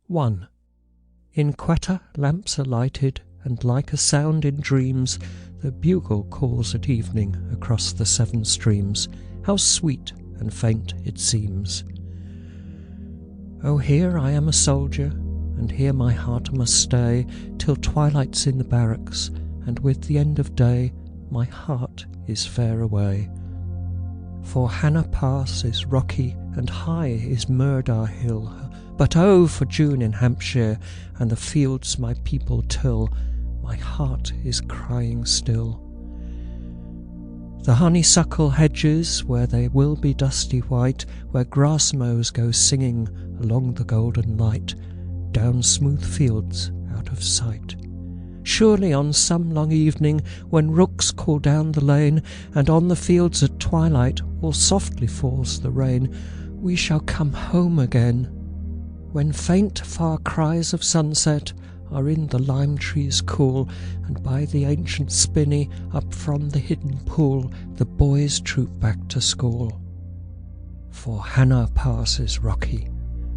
1. In Quetta lamps are lighted, and like a sound in dreams, the bugle calls at evening across the 7 streams. How sweet and faint it seems. Oh, here I am a soldier, and here my heart must stay, till twilight's in the barracks, and with the end of day my heart is far away. For Hannah Pass is rocky, and high is Murder Hill, but oh, for June in Hampshire, and the fields my people till, my heart is crying still. The honeysuckle hedges, where they will be dusty white, where grass mows go singing along the golden light, down smooth fields out of sight. Surely on some long evening, when rooks call down the lane, and on the fields at twilight all softly falls the rain, we shall come home again, when faint far cries of sunset are in the lime trees cool, and by the ancient spinney up from the hidden pool the boys troop back to school. For Hannah Pass is rocky,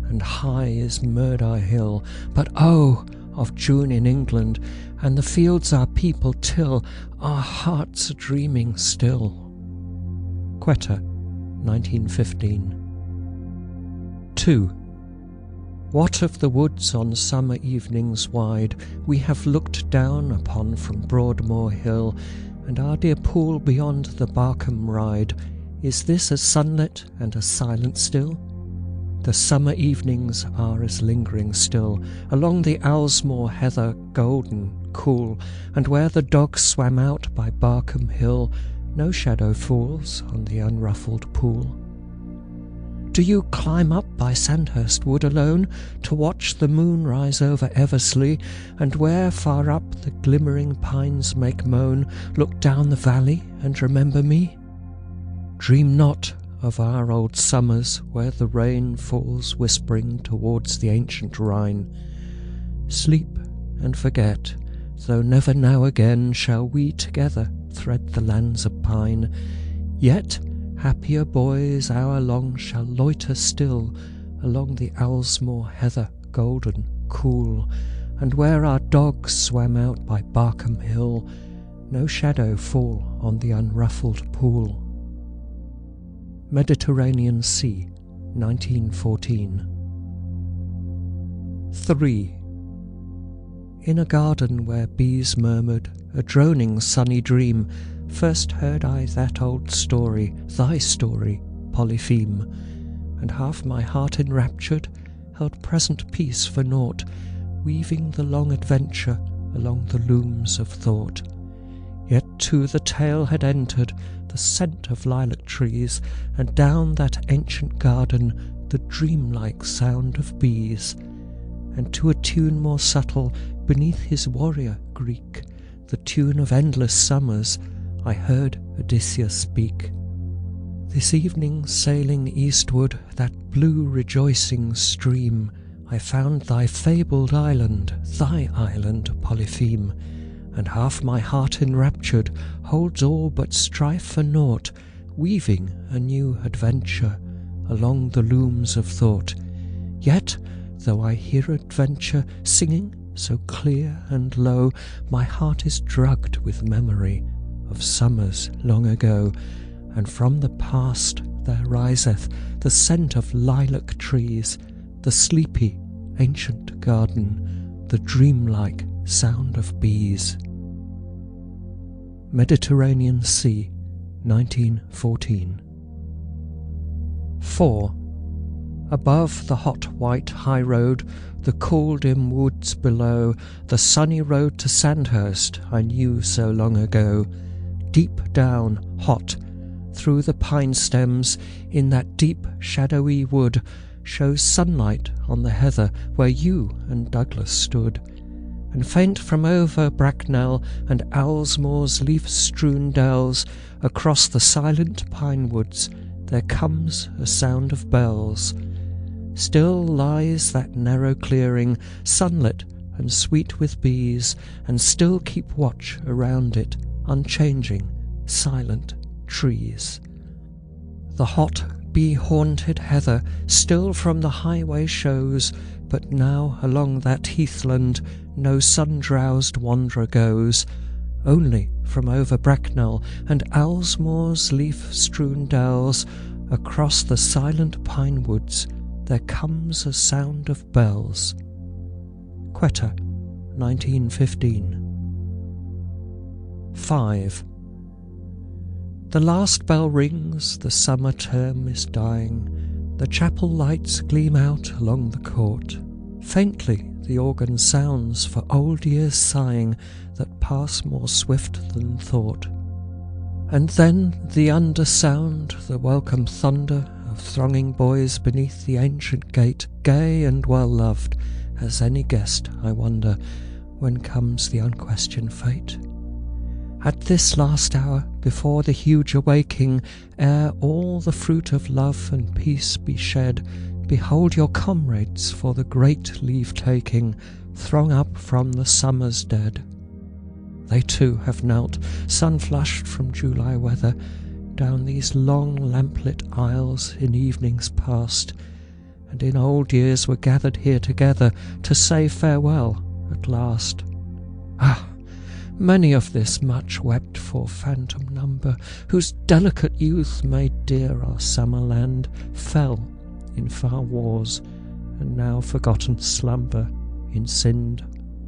and high is Murder Hill, but oh, of June in England, and the fields our people till, our hearts are dreaming still. Quetta, 1915. 2. What of the woods on summer evenings wide we have looked down upon from Broadmoor Hill, and our dear pool beyond the Barkham ride, is this as sunlit and as silent still? The summer evenings are as lingering still, along the Owlsmore heather golden, cool, and where the dogs swam out by Barkham Hill, no shadow falls on the unruffled pool. Do you climb up by Sandhurst Wood alone, to watch the moon rise over Eversley, and where far up the glimmering pines make moan, look down the valley and remember me? Dream not of our old summers, where the rain falls whispering towards the ancient Rhine. Sleep and forget, though never now again shall we together thread the lands of pine. Yet happier boys hour long shall loiter still along the Owlsmore heather golden, cool, and where our dogs swam out by Barkham Hill, no shadow fall on the unruffled pool. Mediterranean Sea, 1914. 3. In a garden where bees murmured a droning sunny dream, first heard I that old story, thy story, Polypheme, and half my heart enraptured held present peace for naught, weaving the long adventure along the looms of thought. Yet too the tale had entered the scent of lilac trees, and down that ancient garden the dreamlike sound of bees, and to a tune more subtle beneath his warrior Greek, the tune of endless summers, I heard Odysseus speak. This evening sailing eastward that blue rejoicing stream, I found thy fabled island, Polypheme, and half my heart enraptured holds all but strife for naught, weaving a new adventure along the looms of thought. Yet, though I hear adventure singing so clear and low, my heart is drugged with memory of summers long ago, and from the past there riseth the scent of lilac trees, the sleepy ancient garden, the dreamlike sound of bees. Mediterranean Sea, 1914. 4. Above the hot white high road, the cool dim woods below, the sunny road to Sandhurst I knew so long ago, deep down, hot, through the pine stems, in that deep shadowy wood, shows sunlight on the heather where you and Douglas stood, and faint from over Bracknell and Owlsmore's leaf-strewn dells, across the silent pine woods there comes a sound of bells. Still lies that narrow clearing, sunlit and sweet with bees, and still keep watch around it unchanging, silent trees. The hot bee-haunted heather still from the highway shows But now along that heathland no sun-drowsed wanderer goes, only from over Bracknell and Owlsmoor's leaf-strewn dells, across the silent pine woods, there comes a sound of bells. Quetta, 1915. 5. The last bell rings, the summer term is dying, the chapel lights gleam out along the court. Faintly the organ sounds for old years sighing that pass more swift than thought. And then the undersound, the welcome thunder of thronging boys beneath the ancient gate, gay and well-loved as any guest, I wonder, when comes the unquestioned fate. At this last hour, before the huge awaking, ere all the fruit of love and peace be shed, behold your comrades for the great leave-taking throng up from the summer's dead. They too have knelt, sun-flushed from July weather, down these long lamplit aisles in evenings past, and in old years were gathered here together to say farewell at last. Ah! Many of this much wept for phantom number, whose delicate youth made dear our summer land, fell in far wars, and now forgotten slumber in Sind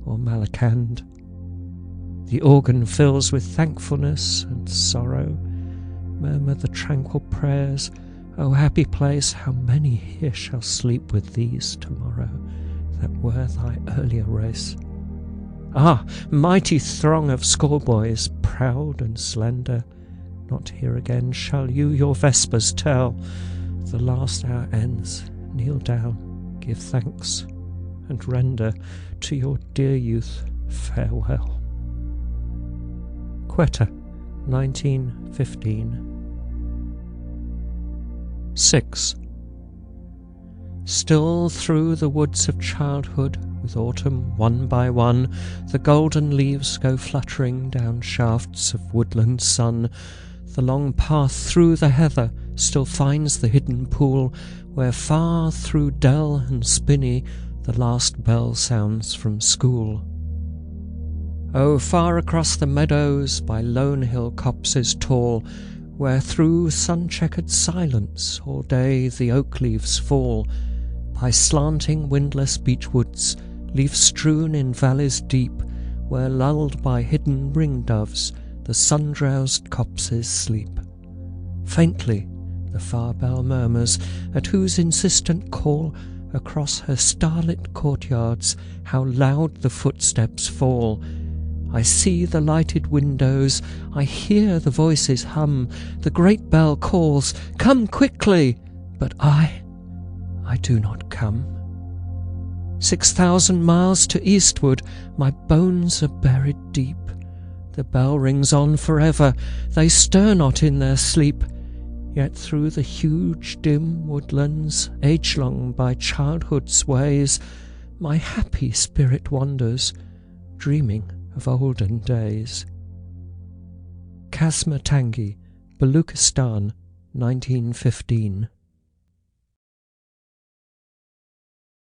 or Malakand. The organ fills with thankfulness and sorrow, murmur the tranquil prayers, O happy place, how many here shall sleep with these tomorrow, that were thy earlier race. Ah, mighty throng of schoolboys, proud and slender, not here again shall you your vespers tell. The last hour ends, kneel down, give thanks, and render to your dear youth farewell. Quetta, 1915. 6. Still through the woods of childhood, with autumn one by one, the golden leaves go fluttering down shafts of woodland sun. The long path through the heather still finds the hidden pool, where far through dell and spinney the last bell sounds from school. Oh, far across the meadows by lone hill copses tall, where through sun-checkered silence all day the oak leaves fall, by slanting windless beech woods, leaf-strewn in valleys deep, where lulled by hidden ring-doves the sun-drowsed copses sleep. Faintly the far bell murmurs, at whose insistent call across her starlit courtyards how loud the footsteps fall. I see the lighted windows, I hear the voices hum, the great bell calls, "Come quickly!" But I do not come. 6,000 miles to eastward, my bones are buried deep. The bell rings on forever, they stir not in their sleep. Yet through the huge dim woodlands, age-long by childhood's ways, my happy spirit wanders, dreaming of olden days. Kasma Tangi, Baluchistan, 1915.